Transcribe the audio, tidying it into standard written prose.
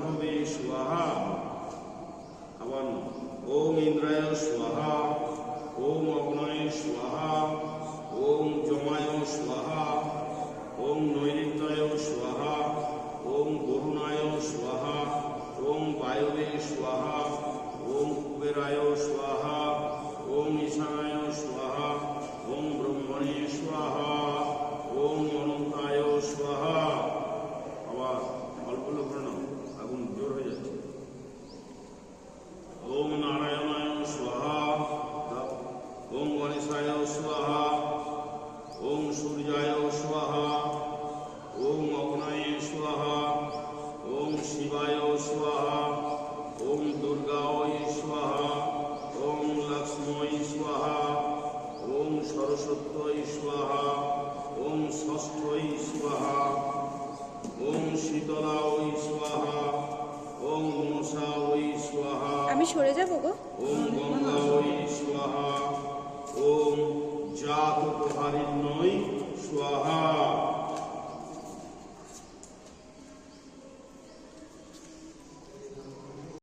জাহ্নবে স্বাহা। আবার ওম ইন্দ্রায় স্বাহা, ওম অগ্নয়ে স্বাহা, ওম যমায় স্বাহা, ওম নৈরিত্যায় স্বাহা, ওম বরুণায় স্বাহা, ওম বায়বে স্বাহা, ওম কুবেরায় স্বাহা, ওম ঈশানায় স্বাহা, ওম ব্রহ্মণে স্বাহা, ওম অনন্তায় স্বাহা। আবার অল্প লোক না, আগুন জোর হয়ে যাচ্ছে। ওম নারায়ণায় স্বাহা, ওম গণেশায় স্বাহা, ওম সূর্যায় স্বাহা, ওম অগ্নয়ে স্বাহা, ওম শিবায় স্বাহা, ওম দুর্গায় স্বাহা, ওম লক্ষ্মী স্বাহা, ওম সরস্বত্যই স্বাহা, ওম ষষ্ঠৈ স্বাহা, ওম শীতলায় স্বাহা, ওম মনসায় স্বাহা। আমি সরে যাবো গো। ওম গঙ্গায় স্বাহা,